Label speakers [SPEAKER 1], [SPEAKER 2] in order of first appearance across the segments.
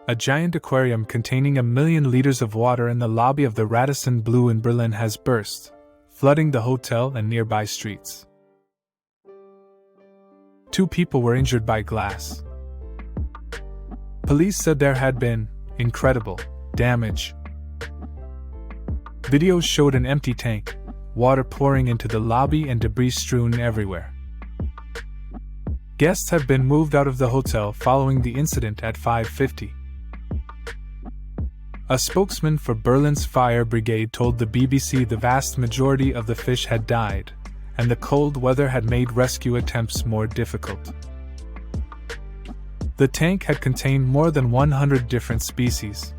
[SPEAKER 1] A giant aquarium containing 1 million liters of water in the lobby of the Radisson Blu in Berlin has burst, flooding the hotel and nearby streets. 2 people were injured by glass. Police said there had been incredible damage. Videos showed an empty tank, water pouring into the lobby and debris strewn everywhere. Guests have been moved out of the hotel following the incident at 5:50. A spokesman for Berlin's fire brigade told the BBC the vast majority of the fish had died, and the cold weather had made rescue attempts more difficult. The tank had contained more than 100 different species.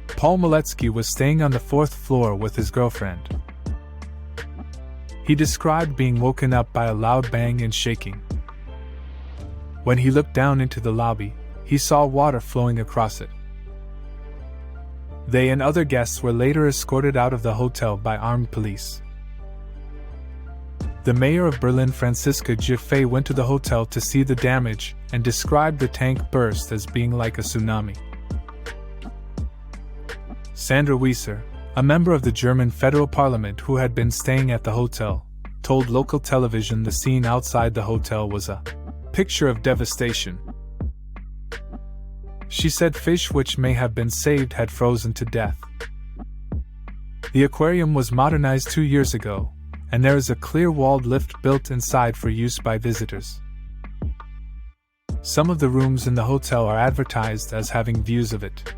[SPEAKER 1] Paul Maletsky was staying on the 4th floor with his girlfriend. He described being woken up by a loud bang and shaking. When he looked down into the lobby, he saw water flowing across it. They and other guests were later escorted out of the hotel by armed police. The mayor of Berlin, Franziska Giffey, went to the hotel to see the damage and described the tank burst as being like a tsunami. Sandra Wieser, a member of the German federal parliament who had been staying at the hotel, told local television the scene outside the hotel was a picture of devastation. She said fish which may have been saved had frozen to death. The aquarium was modernized 2 years ago, and there is a clear walled lift built inside for use by visitors. Some of the rooms in the hotel are advertised as having views of it.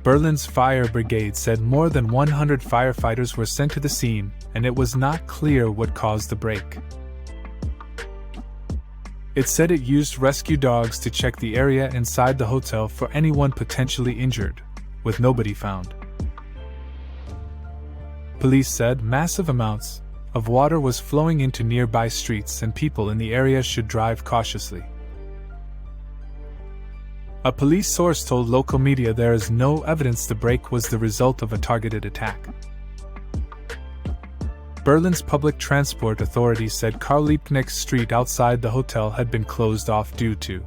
[SPEAKER 1] Berlin's fire brigade said more than 100 firefighters were sent to the scene, and it was not clear what caused the break. It said it used rescue dogs to check the area inside the hotel for anyone potentially injured, with nobody found. Police said massive amounts of water was flowing into nearby streets and people in the area should drive cautiously. A police source told local media there is no evidence the break was the result of a targeted attack. Berlin's public transport authorities said Karl-Liebknecht Street outside the hotel had been closed off due to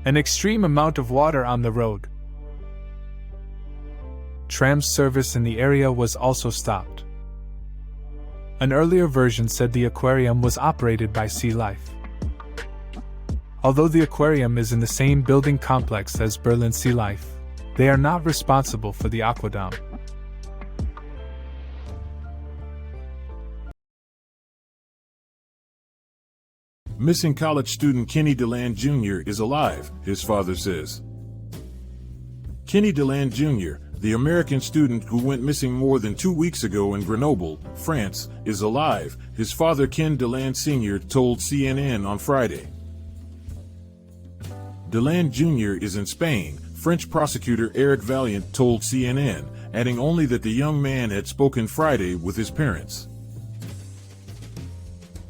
[SPEAKER 1] an extreme amount of water on the road. Tram service in the area was also stopped. An earlier version said the aquarium was operated by Sea Life. Although the aquarium is in the same building complex as Berlin Sea Life, they are not responsible for the AquaDom.
[SPEAKER 2] Missing college student Kenny DeLand Jr. is alive, his father says. Kenny DeLand Jr., the American student who went missing more than 2 weeks ago in Grenoble, France, is alive, his father Ken DeLand Sr. told CNN on Friday. DeLand Jr. is in Spain, French prosecutor Eric Vaillant told CNN, adding only that the young man had spoken Friday with his parents.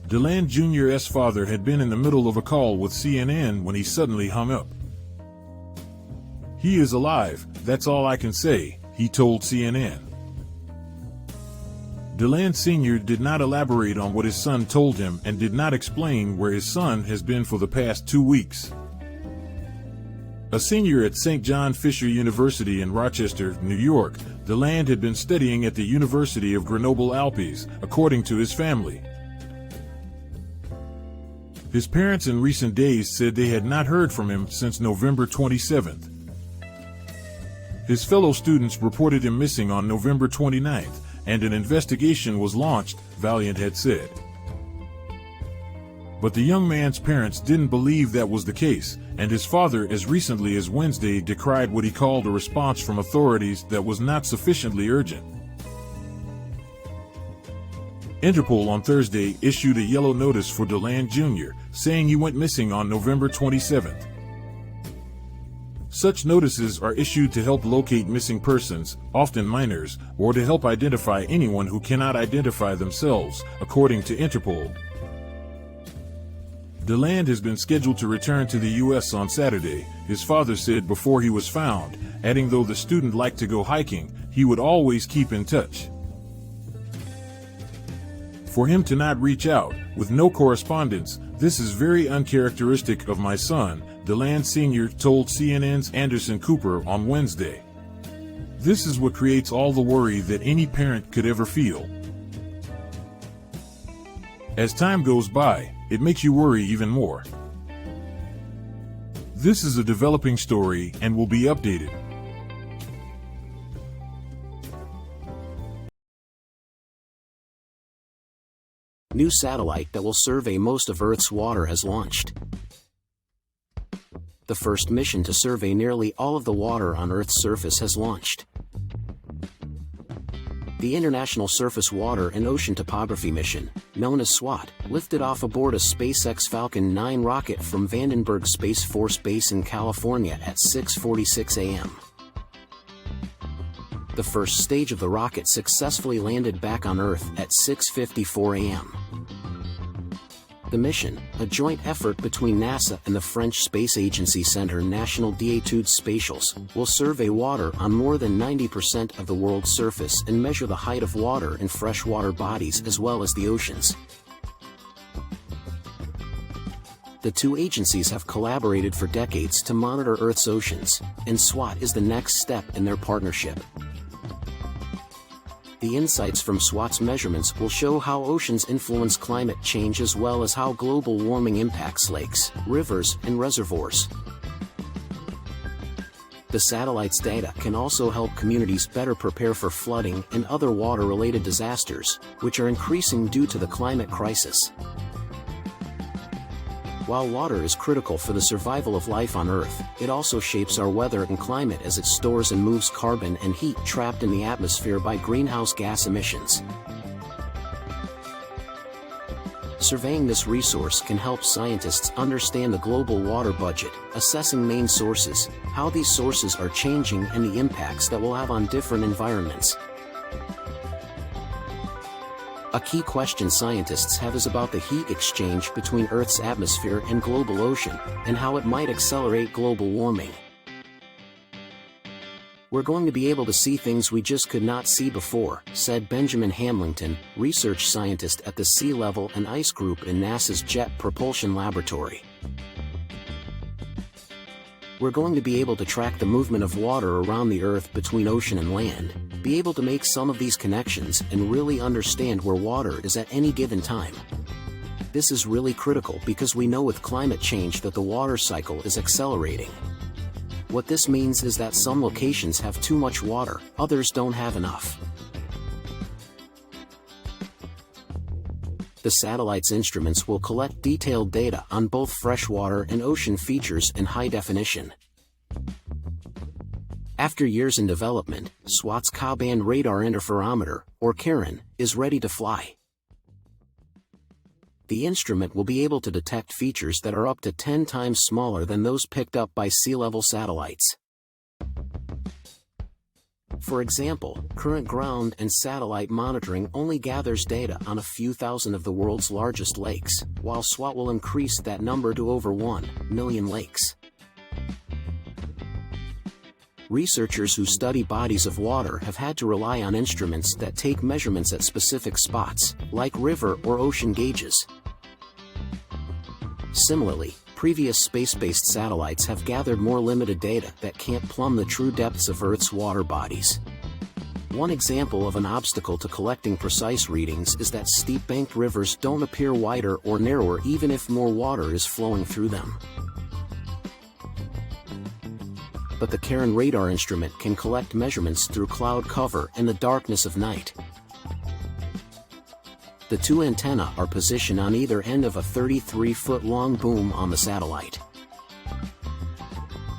[SPEAKER 2] DeLand Jr.'s father had been in the middle of a call with CNN when he suddenly hung up. "He is alive, that's all I can say," he told CNN. DeLand Sr. did not elaborate on what his son told him and did not explain where his son has been for the past 2 weeks. A senior at St. John Fisher University in Rochester, New York, DeLand had been studying at the University of Grenoble-Alpes, according to his family. His parents in recent days said they had not heard from him since November 27th. His fellow students reported him missing on November 29th, and an investigation was launched, Vaillant had said. But the young man's parents didn't believe that was the case, and his father as recently as Wednesday decried what he called a response from authorities that was not sufficiently urgent. Interpol on Thursday issued a yellow notice for DeLand Jr., saying he went missing on November 27th. Such notices are issued to help locate missing persons, often minors, or to help identify anyone who cannot identify themselves, according to Interpol. DeLand has been scheduled to return to the U.S. on Saturday, his father said before he was found, adding though the student liked to go hiking, he would always keep in touch. For him to not reach out, with no correspondence, This is very uncharacteristic of my son, DeLand Sr. told CNN's Anderson Cooper on Wednesday. This is what creates all the worry that any parent could ever feel. As time goes by, it makes you worry even more. This is a developing story and will be updated.
[SPEAKER 3] New satellite that will survey most of Earth's water has launched. The first mission to survey nearly all of the water on Earth's surface has launched. The International Surface Water and Ocean Topography Mission, known as SWOT, lifted off aboard a SpaceX Falcon 9 rocket from Vandenberg Space Force Base in California at 6:46 a.m. The first stage of the rocket successfully landed back on Earth at 6:54 a.m. The mission, a joint effort between NASA and the French space agency Centre National d'Études Spatiales, will survey water on more than 90% of the world's surface and measure the height of water in freshwater bodies as well as the oceans. The two agencies have collaborated for decades to monitor Earth's oceans, and SWOT is the next step in their partnership. The insights from SWOT's measurements will show how oceans influence climate change as well as how global warming impacts lakes, rivers, and reservoirs. The satellite's data can also help communities better prepare for flooding and other water-related disasters, which are increasing due to the climate crisis. While water is critical for the survival of life on Earth, it also shapes our weather and climate as it stores and moves carbon and heat trapped in the atmosphere by greenhouse gas emissions. Surveying this resource can help scientists understand the global water budget, assessing main sources, how these sources are changing, and the impacts that will have on different environments. A key question scientists have is about the heat exchange between Earth's atmosphere and global ocean, and how it might accelerate global warming. We're going to be able to see things we just could not see before, said Benjamin Hamlington, research scientist at the Sea Level and Ice Group in NASA's Jet Propulsion Laboratory. We're going to be able to track the movement of water around the Earth between ocean and land, be able to make some of these connections and really understand where water is at any given time. This is really critical because we know with climate change that the water cycle is accelerating. What this means is that some locations have too much water, others don't have enough. The satellite's instruments will collect detailed data on both freshwater and ocean features in high definition. After years in development, SWOT's Ka-band radar interferometer, or KARIN, is ready to fly. The instrument will be able to detect features that are up to 10 times smaller than those picked up by sea-level satellites. For example, current ground and satellite monitoring only gathers data on a few thousand of the world's largest lakes, while SWOT will increase that number to over 1 million lakes. Researchers who study bodies of water have had to rely on instruments that take measurements at specific spots, like river or ocean gauges. Similarly, previous space-based satellites have gathered more limited data that can't plumb the true depths of Earth's water bodies. One example of an obstacle to collecting precise readings is that steep-banked rivers don't appear wider or narrower even if more water is flowing through them. But the KARIN radar instrument can collect measurements through cloud cover and the darkness of night. The two antennae are positioned on either end of a 33-foot-long boom on the satellite.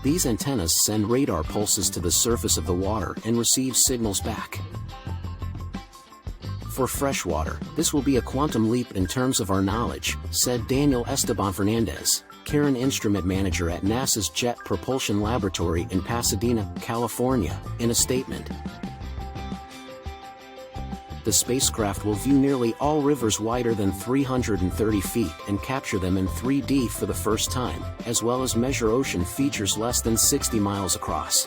[SPEAKER 3] These antennas send radar pulses to the surface of the water and receive signals back. For freshwater, this will be a quantum leap in terms of our knowledge, said Daniel Esteban Fernandez, KARIN instrument manager at NASA's Jet Propulsion Laboratory in Pasadena, California, in a statement. The spacecraft will view nearly all rivers wider than 330 feet and capture them in 3D for the first time, as well as measure ocean features less than 60 miles across.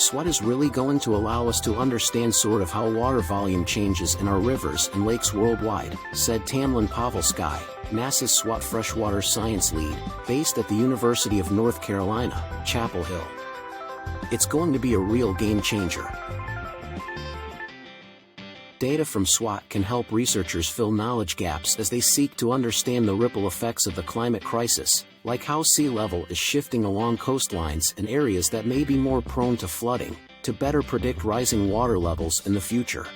[SPEAKER 3] SWOT is really going to allow us to understand sort of how water volume changes in our rivers and lakes worldwide, said Tamlin Pavelski, NASA's SWOT freshwater science lead, based at the University of North Carolina, Chapel Hill. It's going to be a real game changer. Data from SWOT can help researchers fill knowledge gaps as they seek to understand the ripple effects of the climate crisis, like how sea level is shifting along coastlines and areas that may be more prone to flooding, to better predict rising water levels in the future.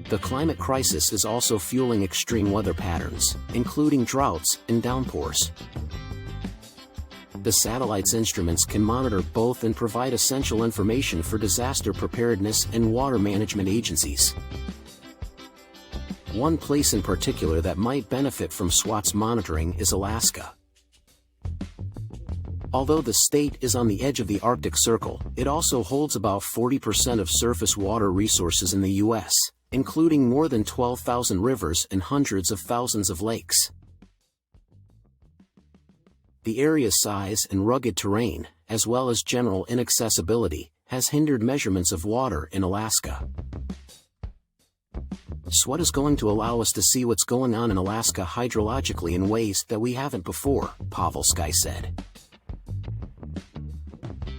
[SPEAKER 3] The climate crisis is also fueling extreme weather patterns, including droughts and downpours. The satellite's instruments can monitor both and provide essential information for disaster preparedness and water management agencies. One place in particular that might benefit from SWOT's monitoring is Alaska. Although the state is on the edge of the Arctic Circle, it also holds about 40% of surface water resources in the U.S., including more than 12,000 rivers and hundreds of thousands of lakes. The area's size and rugged terrain, as well as general inaccessibility, has hindered measurements of water in Alaska. SWOT is going to allow us to see what's going on in Alaska hydrologically in ways that we haven't before, Pavelski said.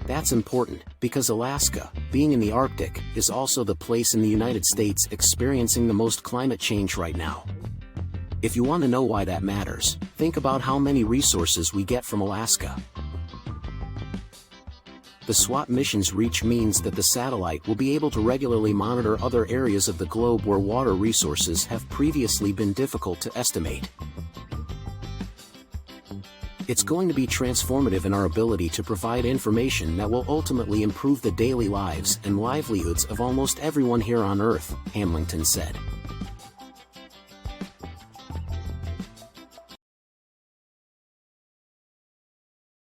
[SPEAKER 3] That's important, because Alaska, being in the Arctic, is also the place in the United States experiencing the most climate change right now. If you want to know why that matters, think about how many resources we get from Alaska. The SWOT mission's reach means that the satellite will be able to regularly monitor other areas of the globe where water resources have previously been difficult to estimate. It's going to be transformative in our ability to provide information that will ultimately improve the daily lives and livelihoods of almost everyone here on Earth, Hamilton said.